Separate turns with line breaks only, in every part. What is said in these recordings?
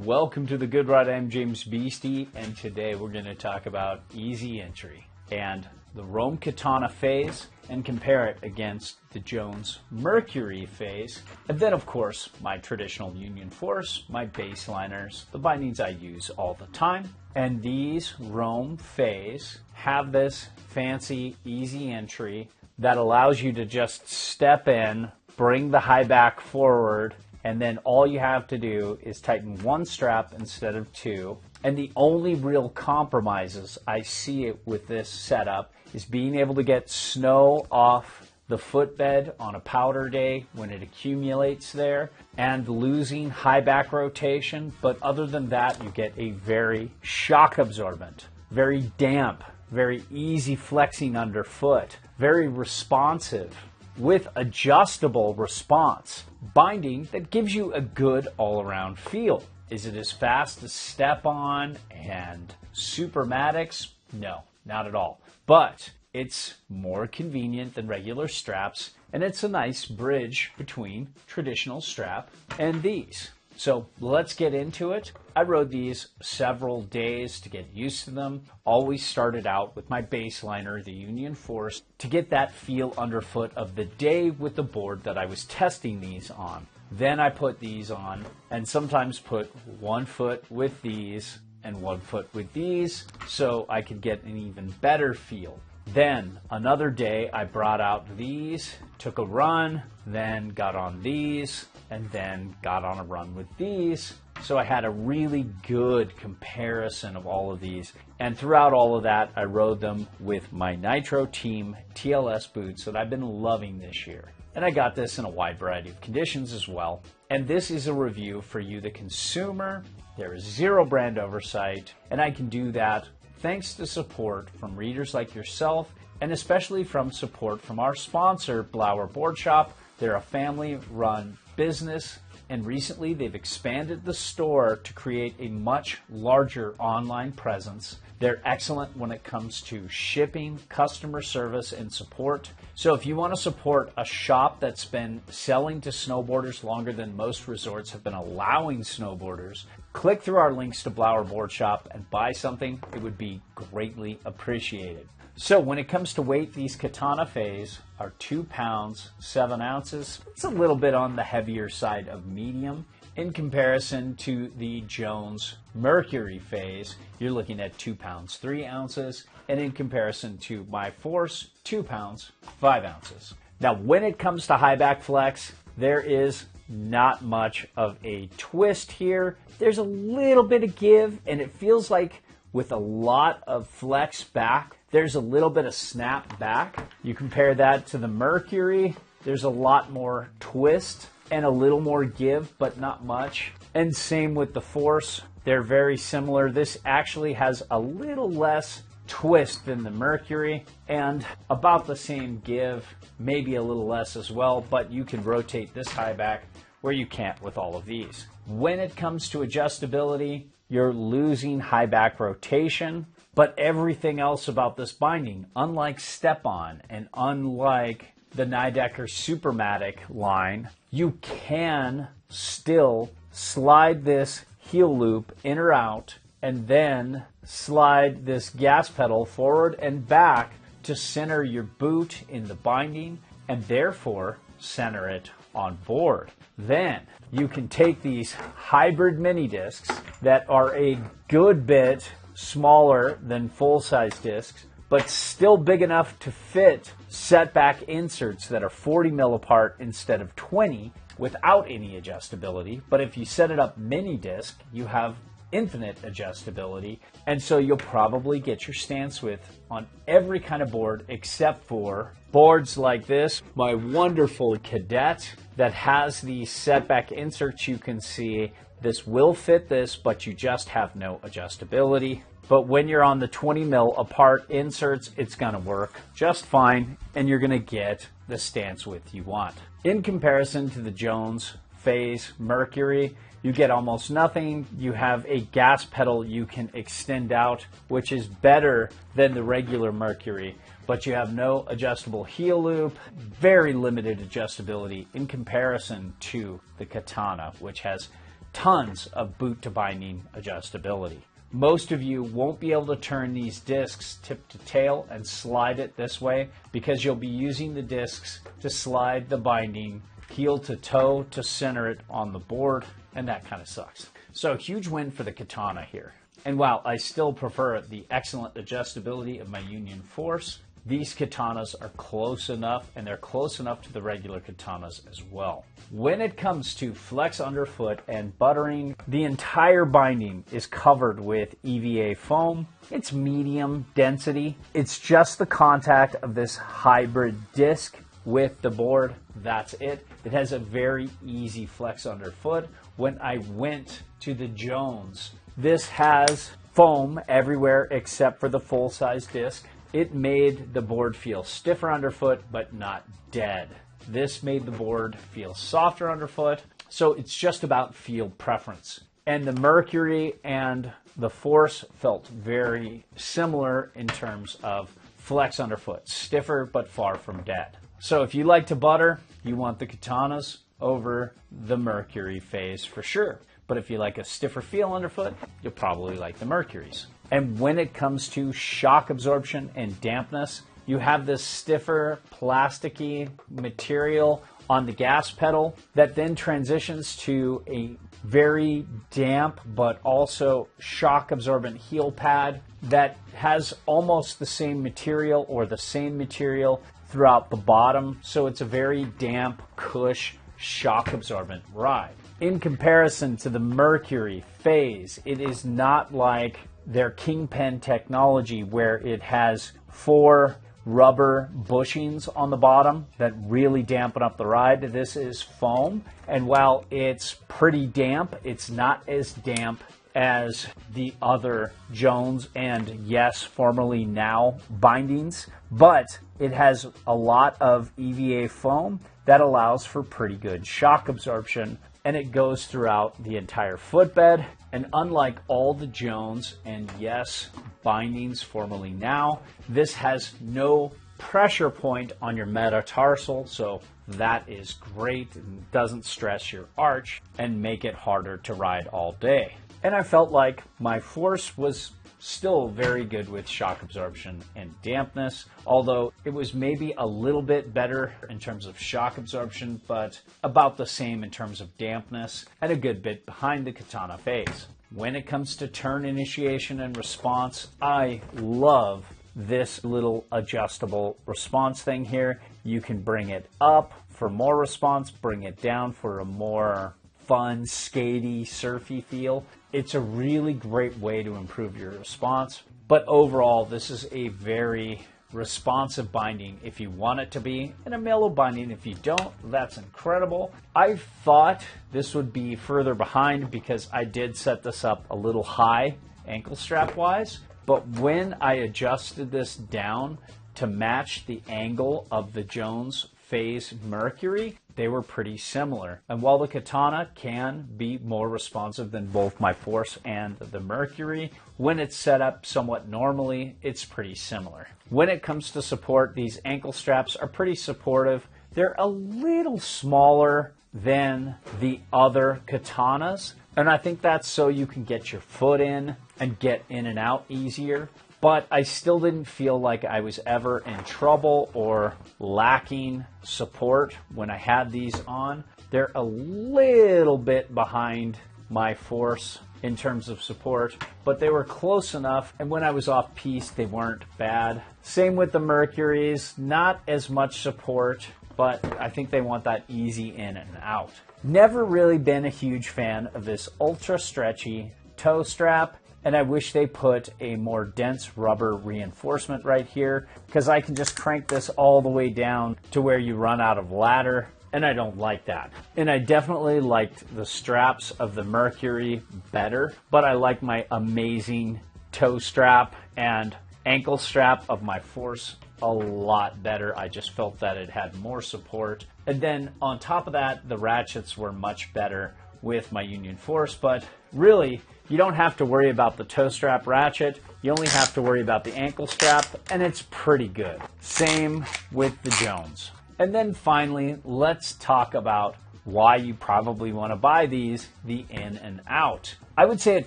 Welcome to the Good Ride. I'm James Beastie, and today we're going to talk about easy entry and the Rome Katana phase and compare it against the Jones Mercury phase. And then, of course, my traditional Union Force, my baseliners, the bindings I use all the time. And these Rome phase have this fancy easy entry that allows you to just step in, bring the high back forward, and then all you have to do is tighten one strap instead of two. And the only real compromises I see it with this setup is being able to get snow off the footbed on a powder day when it accumulates there and losing high back rotation. But other than that, you get a very shock absorbent, very damp, very easy flexing underfoot, very responsive, with adjustable response binding that gives you a good all-around feel. Is it as fast as Step-On and Supermatics? No, not at all. But it's more convenient than regular straps, and it's a nice bridge between traditional strap and these. So let's get into it. I rode these several days to get used to them. Always started out with my baseliner, the Union Force, to get that feel underfoot of the day with the board that I was testing these on. Then I put these on and sometimes put one foot with these and one foot with these so I could get an even better feel. Then another day I brought out these, took a run, then got on these, and then got on a run with these. So I had a really good comparison of all of these. And throughout all of that, I rode them with my Nitro Team TLS boots that I've been loving this year. And I got this in a wide variety of conditions as well. And this is a review for you, the consumer. There is zero brand oversight, and I can do that thanks to support from readers like yourself, and especially from support from our sponsor, Blauer Board Shop. They're a family-run business, and recently they've expanded the store to create a much larger online presence. They're excellent when it comes to shipping, customer service, and support. So if you want to support a shop that's been selling to snowboarders longer than most resorts have been allowing snowboarders, click through our links to Blauer Board Shop and buy something. It would be greatly appreciated. So when it comes to weight, these Katana phase are 2 pounds, 7 ounces. It's a little bit on the heavier side of medium. In comparison to the Jones Mercury phase, you're looking at 2 pounds, 3 ounces. And in comparison to my Force, 2 pounds, 5 ounces. Now, when it comes to Highback Flex, there is not much of a twist here. There's a little bit of give, and it feels like with a lot of flex back, there's a little bit of snap back. You compare that to the Mercury, there's a lot more twist and a little more give, but not much. And same with the Force. They're very similar. This actually has a little less twist than the Mercury and about the same give, maybe a little less as well, but you can rotate this high back where you can't with all of these. When it comes to adjustability, you're losing high back rotation, but everything else about this binding, unlike Step-On and unlike the Nidecker Supermatic line, you can still slide this heel loop in or out and then slide this gas pedal forward and back to center your boot in the binding and therefore center it on board. Then you can take these hybrid mini discs that are a good bit smaller than full-size discs, but still big enough to fit setback inserts that are 40 mil apart instead of 20 without any adjustability. But if you set it up mini disc, you have infinite adjustability, and so you'll probably get your stance width on every kind of board except for boards like this, my wonderful Cadet that has these setback inserts. You can see this will fit this, but you just have no adjustability. But when you're on the 20 mil apart inserts, it's gonna work just fine, and you're gonna get the stance width you want. In comparison to the Jones phase Mercury, you get almost nothing. You have a gas pedal you can extend out, which is better than the regular Mercury, but you have no adjustable heel loop, very limited adjustability in comparison to the Katana, which has tons of boot to binding adjustability. Most of you won't be able to turn these discs tip to tail and slide it this way because you'll be using the discs to slide the binding heel to toe to center it on the board, and that kind of sucks. So huge win for the Katana here. And while I still prefer the excellent adjustability of my Union Force, these Katanas are close enough, and they're close enough to the regular Katanas as well. When it comes to flex underfoot and buttering, the entire binding is covered with EVA foam. It's medium density. It's just the contact of this hybrid disc with the board. That's it. It has a very easy flex underfoot. When I went to the Jones, this has foam everywhere except for the full-size disc. It made the board feel stiffer underfoot, but not dead. This made the board feel softer underfoot, so it's just about field preference. And the Mercury and the Force felt very similar in terms of flex underfoot, stiffer but far from dead. So if you like to butter, you want the Katanas over the Mercury FASE for sure. But if you like a stiffer feel underfoot, you'll probably like the Mercuries. And when it comes to shock absorption and dampness, you have this stiffer, plasticky material on the gas pedal that then transitions to a very damp but also shock absorbent heel pad that has almost the same material or the same material throughout the bottom. So it's a very damp, cush, shock absorbent ride. In comparison to the Mercury FASE, it is not like their Kingpin technology where it has 4 rubber bushings on the bottom that really dampen up the ride. This is foam, and while it's pretty damp, it's not as damp as the other Jones and yes, formerly now bindings, but it has a lot of EVA foam that allows for pretty good shock absorption, and it goes throughout the entire footbed. And unlike all the Jones and yes bindings, formerly now, this has no pressure point on your metatarsal, so that is great and doesn't stress your arch and make it harder to ride all day. And I felt like my Force was still very good with shock absorption and dampness, although it was maybe a little bit better in terms of shock absorption, but about the same in terms of dampness, and a good bit behind the Katana FASE. When it comes to turn initiation and response, I love this little adjustable response thing here. You can bring it up for more response, bring it down for a more fun, skatey, surfy feel. It's a really great way to improve your response. But overall, this is a very responsive binding if you want it to be, and a mellow binding if you don't. That's incredible. I thought this would be further behind because I did set this up a little high ankle strap wise, but when I adjusted this down to match the angle of the Jones FASE Mercury, they were pretty similar. And while the Katana can be more responsive than both my Force and the Mercury, when it's set up somewhat normally, it's pretty similar. When it comes to support, these ankle straps are pretty supportive. They're a little smaller than the other Katanas, and I think that's so you can get your foot in and get in and out easier. But I still didn't feel like I was ever in trouble or lacking support when I had these on. They're a little bit behind my Force in terms of support, but they were close enough, and when I was off piste, they weren't bad. Same with the Mercuries, not as much support, but I think they want that easy in and out. Never really been a huge fan of this ultra stretchy toe strap, and I wish they put a more dense rubber reinforcement right here, because I can just crank this all the way down to where you run out of ladder, and I don't like that. And I definitely liked the straps of the Mercury better, but I like my amazing toe strap and ankle strap of my Force a lot better. I just felt that it had more support. And then on top of that, the ratchets were much better with my Union Force, but really, you don't have to worry about the toe strap ratchet. You only have to worry about the ankle strap, and it's pretty good. Same with the Jones. And then finally, let's talk about why you probably want to buy these, the in and out. I would say at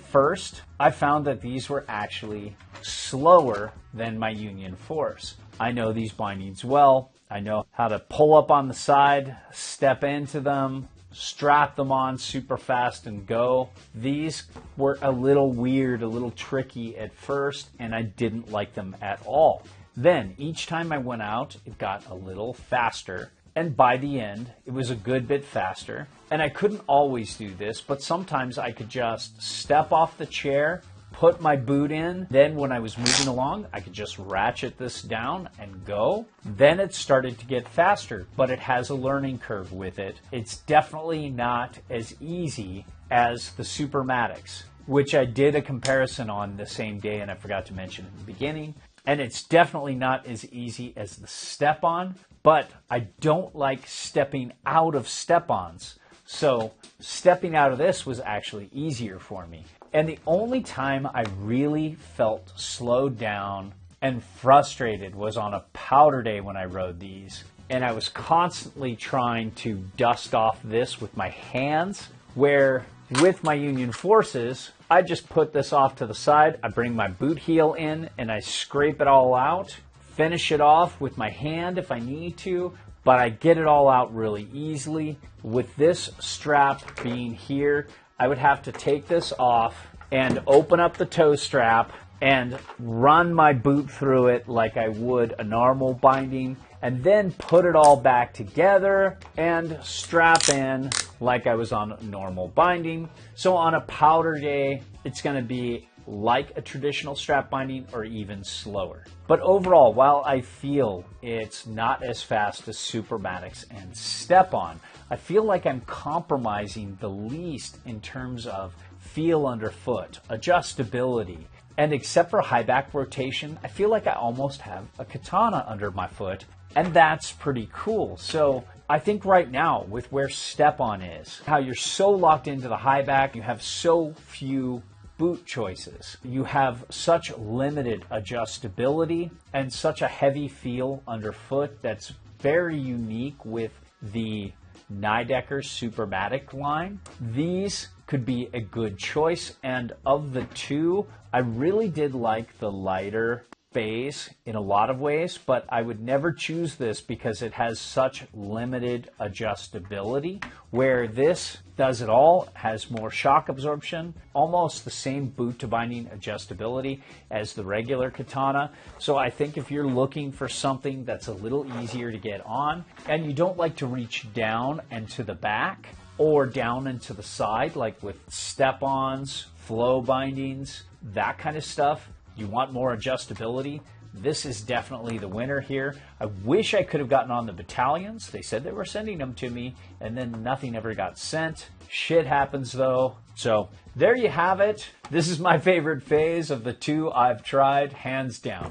first, I found that these were actually slower than my Union Force. I know these bindings well. I know how to pull up on the side, step into them, strap them on super fast and go. These were a little weird, a little tricky at first, and I didn't like them at all. Then each time I went out, it got a little faster. And by the end, it was a good bit faster. And I couldn't always do this, but sometimes I could just step off the chair, put my boot in. Then when I was moving along, I could just ratchet this down and go. Then it started to get faster, but it has a learning curve with it. It's definitely not as easy as the Supermatics, which I did a comparison on the same day, and I forgot to mention in the beginning. And it's definitely not as easy as the step-on, but I don't like stepping out of step-ons. So stepping out of this was actually easier for me. And the only time I really felt slowed down and frustrated was on a powder day when I rode these. And I was constantly trying to dust off this with my hands, where with my Union Forces, I just put this off to the side, I bring my boot heel in, and I scrape it all out, finish it off with my hand if I need to, but I get it all out really easily. With this strap being here, I would have to take this off and open up the toe strap and run my boot through it like I would a normal binding, and then put it all back together and strap in like I was on a normal binding. So on a powder day, it's going to be like a traditional strap binding or even slower. But overall, while I feel it's not as fast as Supermatics and Step-On, I feel like I'm compromising the least in terms of feel underfoot, adjustability, and except for high back rotation, I feel like I almost have a Katana under my foot, and that's pretty cool. So I think right now, with where Step-On is, how you're so locked into the high back, you have so few boot choices. You have such limited adjustability and such a heavy feel underfoot that's very unique with the Nidecker Supermatic line. These could be a good choice, and of the two, I really did like the lighter Phase in a lot of ways, but I would never choose this because it has such limited adjustability, where this does it all, has more shock absorption, almost the same boot to binding adjustability as the regular Katana. So I think if you're looking for something that's a little easier to get on and you don't like to reach down and to the back or down and to the side like with step-ons, flow bindings, that kind of stuff, you want more adjustability, this is definitely the winner here. I wish I could have gotten on the battalions. They said they were sending them to me, and then nothing ever got sent. Shit happens though. So there you have it. This is my favorite phase of the two I've tried, hands down.